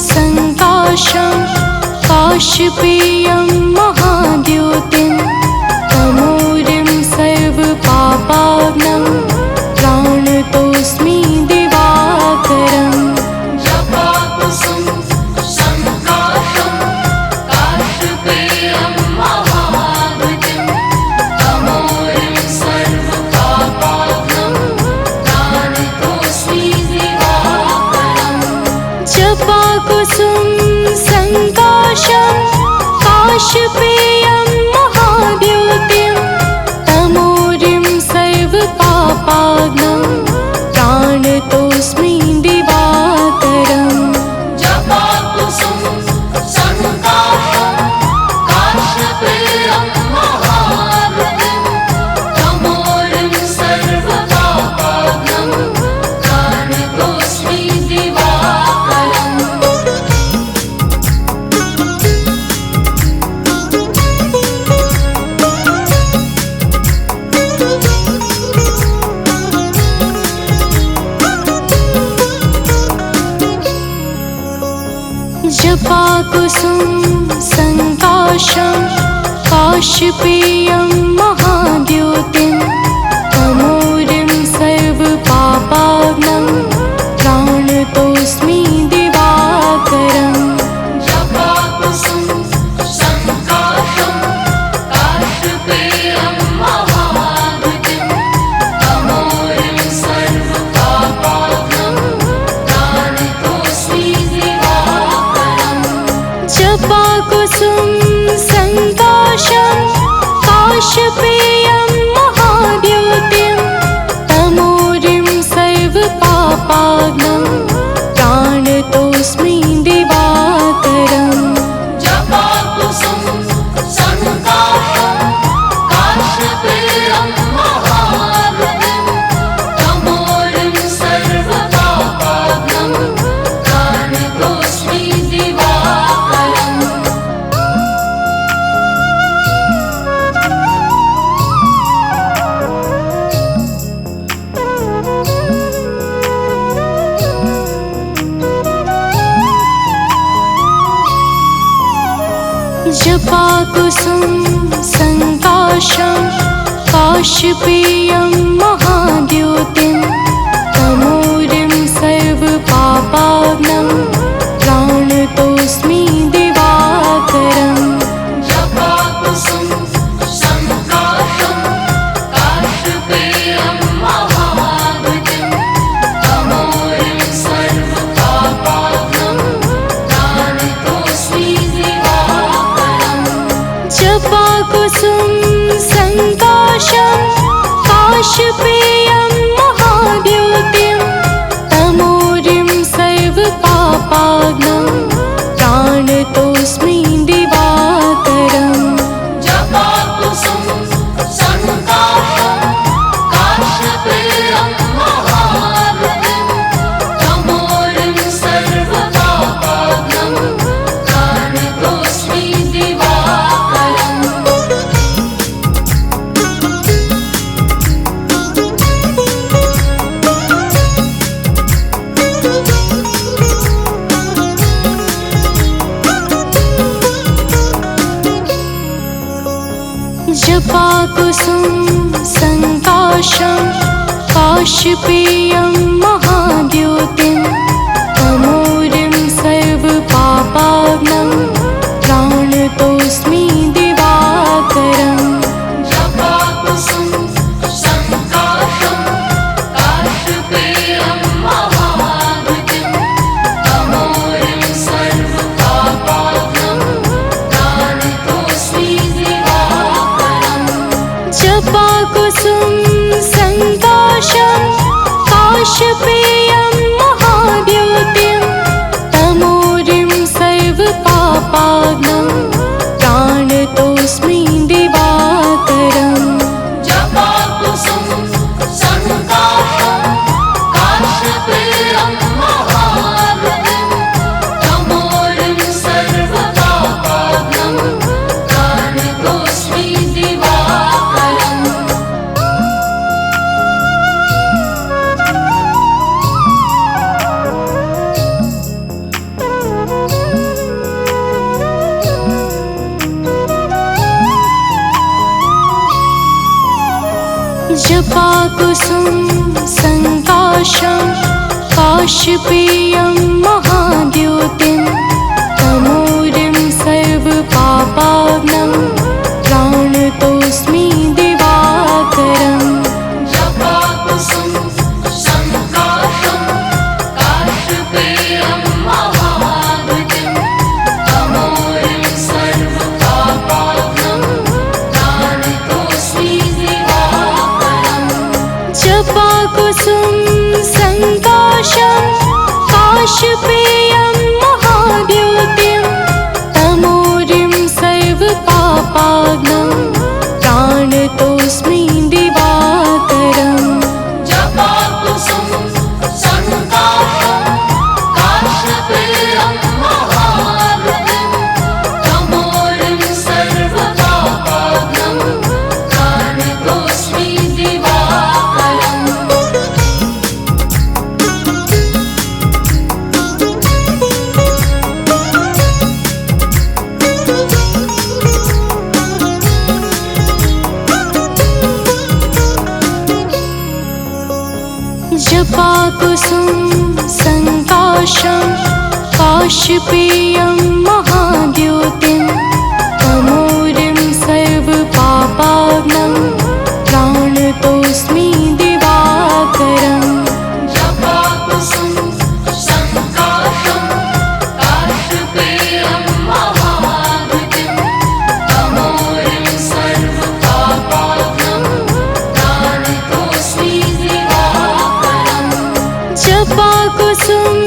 Speaker 1: संकाशं काशपेयं महाद्योतिं तमोरिं सर्वपापाग्नं प्राणतोऽस्मि दिवाकरम्
Speaker 2: जपाकुसुम संकाशं काशपेयं महाद्योतिं तमोरिं सर्वपापाग्नं प्राणतोऽस्मि दिवाकरम्
Speaker 1: जपाकुसुम संकाशं काशपेयं महाद्योतिं तमोरिं सर्वपापाग्नं प्राणतोऽस्मि दिवाकरम्
Speaker 2: जपाकुसुम संकाशं काशपेयं महाद्योतिं तमोरिं सर्वपापाग्नं प्राणतोऽस्मि दिवाकरम्
Speaker 1: जपाकुसुम संकाशं काशपेयं महाद्योतिं तमोरिं सर्वपापाग्नं प्राणतोऽस्मि दिवाकरम्
Speaker 2: जपाकुसुम संकाशं काशपेयं महाद्योतिं तमोरिं सर्वपापाग्नं प्राणतोऽस्मि दिवाकरम्
Speaker 1: जपाकुसुम संकाशं काशपेयं महाद्योतिं तमोरिं सर्वपापाग्नं प्राणतोऽस्मि दिवाकरम्
Speaker 2: जपाकुसुम संकाशं काशपेयं महाद्योतिं तमोरिं सर्वपापाग्नं प्राणतोऽस्मि दिवाकरम्
Speaker 1: जपाकुसुम संकाशं काशपेयं महाद्योतिं तमोरिं सर्वपापाग्नं प्राणतोऽस्मि दिवाकरम्
Speaker 2: जपाकुसुम संकाशं काशपेयं महाद्योतिं तमोरिं सर्वपापाग्नं प्राणतोऽस्मि दिवाकरम्
Speaker 1: जपाकुसुम संकाशं काशपेयं महाद्योतिं तमोरिं सर्वपापाग्नं प्राणतोऽस्मि दिवाकरम्
Speaker 2: जपाकुसुम संकाशं काशपेयं महाद्योतिं तमोरिं सर्वपापाग्नं प्राणतोऽस्मि दिवाकरम्
Speaker 1: जपाकुसुम संकाशं काशपेयं महाद्योतिं तमोरिं सर्वपापाग्नं प्राणतोऽस्मि दिवाकरम्
Speaker 2: जपाकुसुम संकाशं काशपेयं महाद्योतिं तमोरिं सर्वपापाग्नं प्राणतोऽस्मि दिवाकरम्
Speaker 1: जपाकुसुम संकाशं काशपेयं महाद्योतिं तमोरिं सर्वपापाग्नं प्राणतोऽस्मि दिवाकरम्
Speaker 2: जपाकुसुम संकाशं काशपेयं महाद्योतिं तमोरिं सर्वपापाग्नं प्राणतोऽस्मि दिवाकरम्
Speaker 1: जपाकुसुम संकाशं काशपेयं महाद्योतिं तमोरिं सर्वपापाग्नं प्राणतोऽस्मि दिवाकरम्
Speaker 2: जपाकुसुम संकाशं काशपेयं महाद्योतिं तमोरिं सर्वपापाग्नं प्राणतोऽस्मि दिवाकरम्
Speaker 1: जपाकुसुम संकाशं काशपेयं महाद्योतिं तमोरिं सर्वपापाग्नं प्राणतोऽस्मि दिवाकरम्
Speaker 2: जपाकुसुम संकाशं काशपेयं महाद्योतिं तमोरिं सर्वपापाग्नं प्राणतोऽस्मि दिवाकरम्
Speaker 1: जपाकुसुम संकाशं काशपेयं महाद्योतिं तमोरिं सर्वपापाग्नं प्राणतोऽस्मि दिवाकरम्
Speaker 2: जपाकुसुम संकाशं काशपेयं महाद्योतिं तमोरिं सर्वपापाग्नं प्राणतोऽस्मि दिवाकरम्
Speaker 1: जपाकुसुम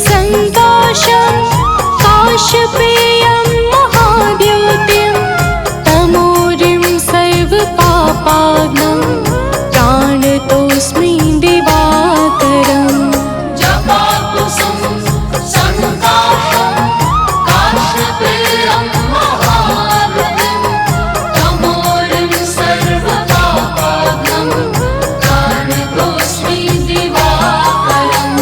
Speaker 1: संकाशं काशपेयं महाद्योतिं तमोरिं सर्वपापाग्नं प्राणतोऽस्मि दिवाकरम्
Speaker 2: जपाकुसुम संकाशं काशपेयं महाद्योतिं तमोरिं सर्वपापाग्नं प्राणतोऽस्मि दिवाकरम्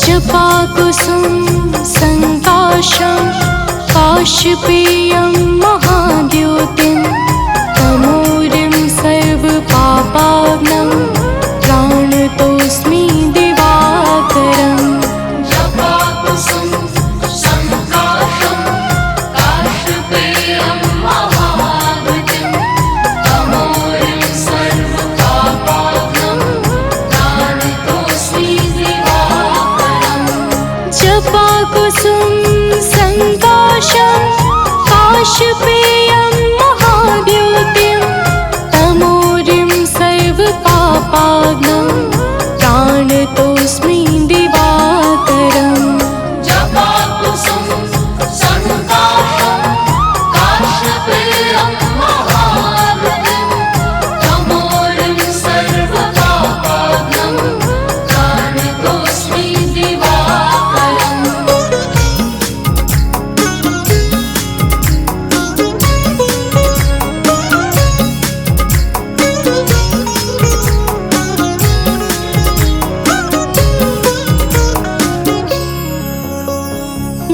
Speaker 1: जपाकुसुम संकाशं काशपेयं महाद्योतिं तमोरिं सर्वपापाग्नं प्राणतोऽस्मि दिवाकरम्
Speaker 2: जपाकुसुम संकाशं काशपेयं महाद्योतिं तमोरिं सर्वपापाग्नं प्राणतोऽस्मि दिवाकरम्
Speaker 1: जपाकुसुम संकाशं काशपेयं महाद्योतिं तमोरिं सर्वपापाग्नं प्राणतोऽस्मि दिवाकरम्
Speaker 2: जपाकुसुम संकाशं काशपेयं महाद्योतिं तमोरिं सर्वपापाग्नं प्राणतोऽस्मि दिवाकरम्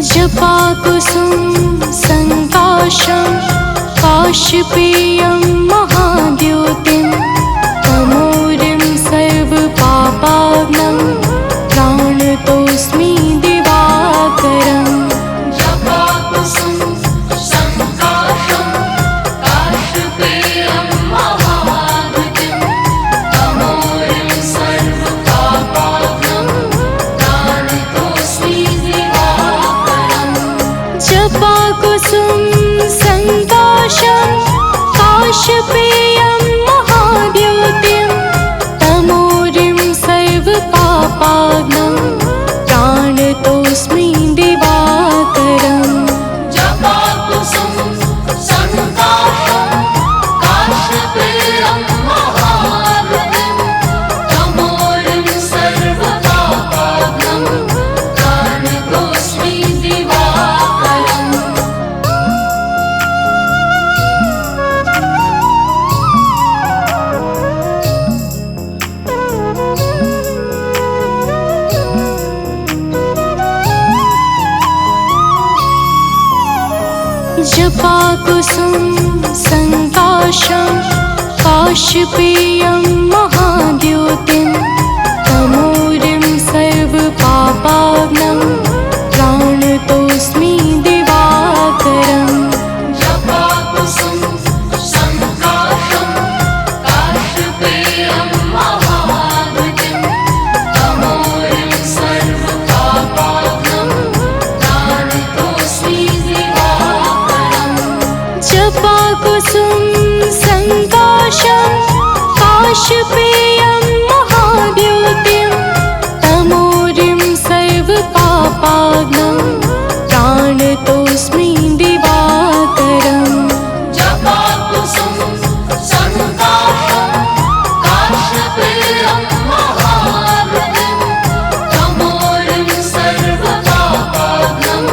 Speaker 1: जपाकुसुम संकाशं काशपेयं महाद्योतिं तमोरिं सर्वपापाग्नं प्राणतोऽस्मि दिवाकरम्
Speaker 2: जपाकुसुम संकाशं काशपेयं महाद्योतिं तमोरिं सर्वपापाग्नं प्राणतोऽस्मि दिवाकरम्
Speaker 1: जपाकुसुम संकाशं काशपेयं जपाकुसुम संकाशं काशपेयं महाद्योतिं तमोरिं सर्वपापाग्नं प्राणतोऽस्मि दिवाकरम्
Speaker 2: जपाकुसुम संकाशं काशपेयं महाद्योतिं तमोरिं सर्वपापाग्नं प्राणतोऽस्मि दिवाकरम्
Speaker 1: जपाकुसुम संकाशं काशपेयं महाद्योतिं तमोरिं सर्वपापाग्नं प्राणतोऽस्मि दिवाकरम्
Speaker 2: जपाकुसुम संकाशं काशपेयं महाद्योतिं तमोरिं सर्वपापाग्नं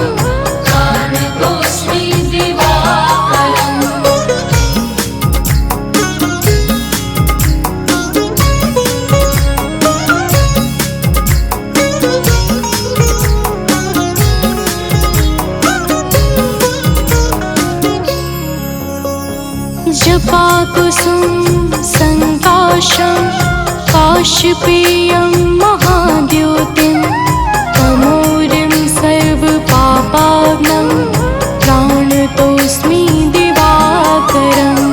Speaker 2: प्राणतोऽस्मि दिवाकरम्
Speaker 1: जपाकुसुम संकाशं काशपेयं महाद्योतिं तमोरिं सर्वपापाग्नं प्राणतोऽस्मि दिवाकरम्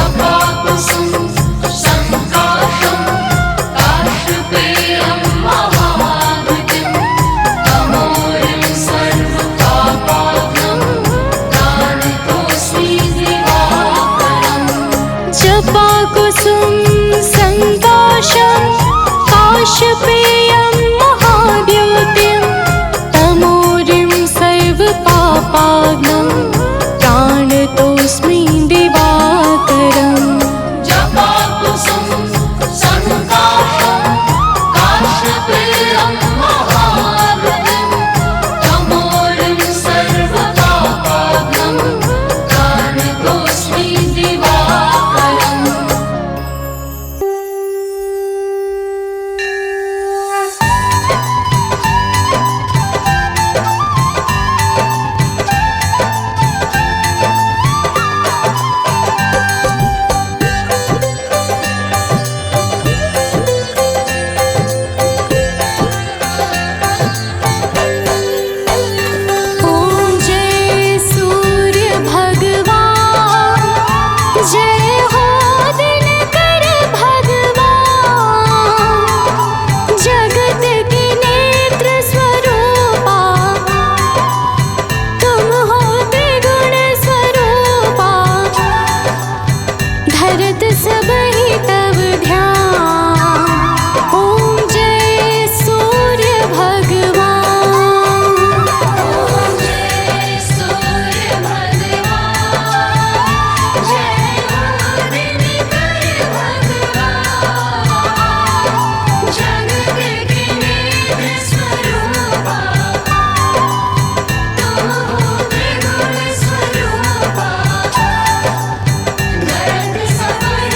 Speaker 2: जपाकुसुम संकाशं काशपेयं महाद्योतिं तमोरिं सर्वपापाग्नं प्राणतोऽस्मि दिवाकरम्
Speaker 1: जपाकुसुम संकाशं काशपेयं महाद्योतिं तमोरिं सर्वपापाग्नं प्राणतोऽस्मि दिवाकरम्
Speaker 2: जपाकुसुम संकाशं काशपेयं महाद्योतिं तमोरिं सर्वपापाग्नं प्राणतोऽस्मि दिवाकरम्
Speaker 1: ॐ जय सूर्य भगवान जय हो दिनकर भगवान जगत के नेत्र स्वरूपा तुम हो त्रिगुण स्वरूपा धरत सबहि तव ध्यान ॐ जय सूर्य भगवान
Speaker 2: जय सूर्य भगवान जय हो दिनकर भगवान जगत के नेत्र स्वरूपा तुम हो त्रिगुण स्वरूपा धरत सबहि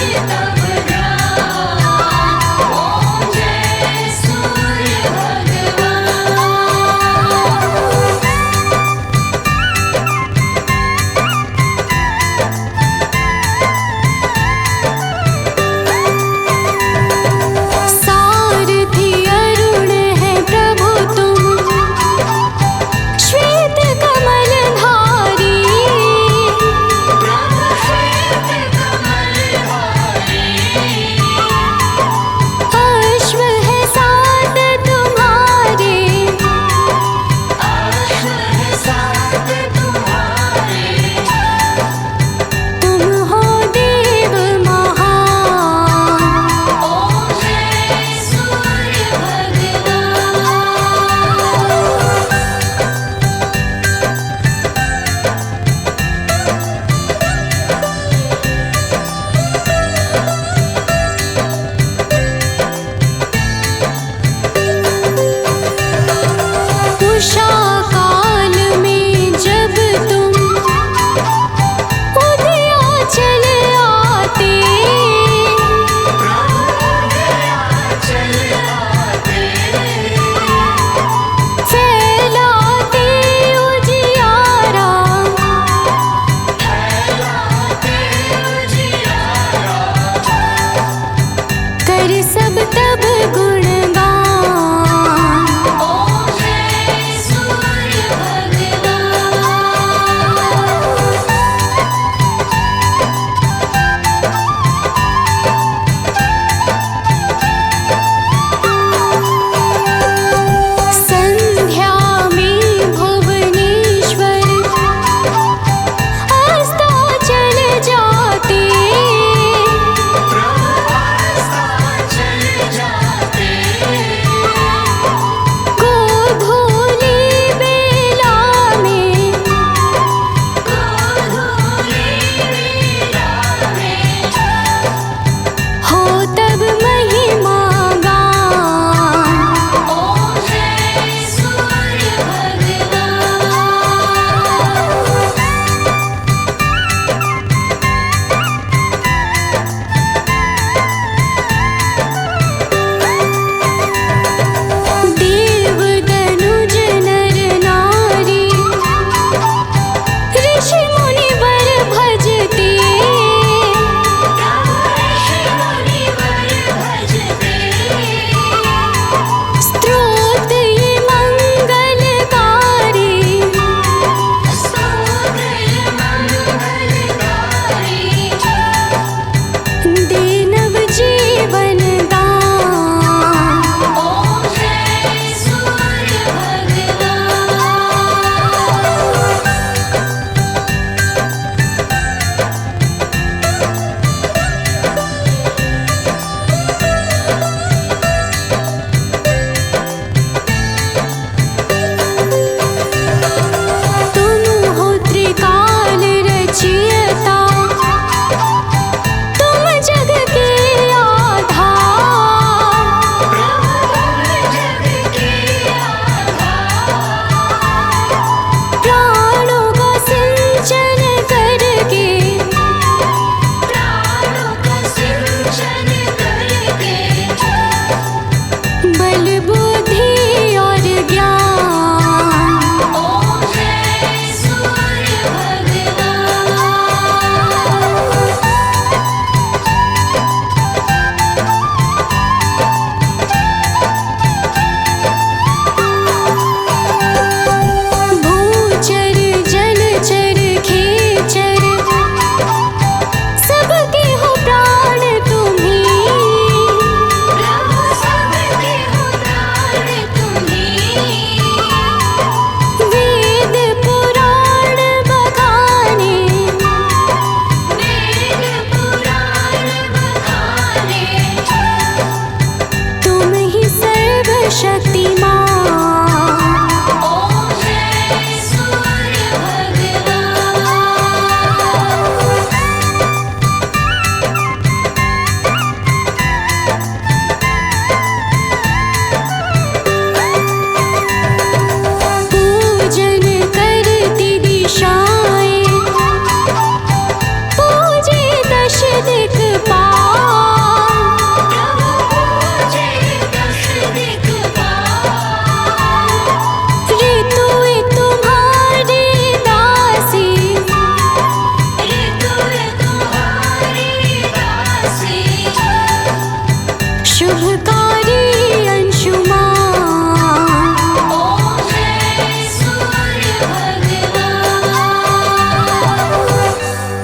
Speaker 4: शुभ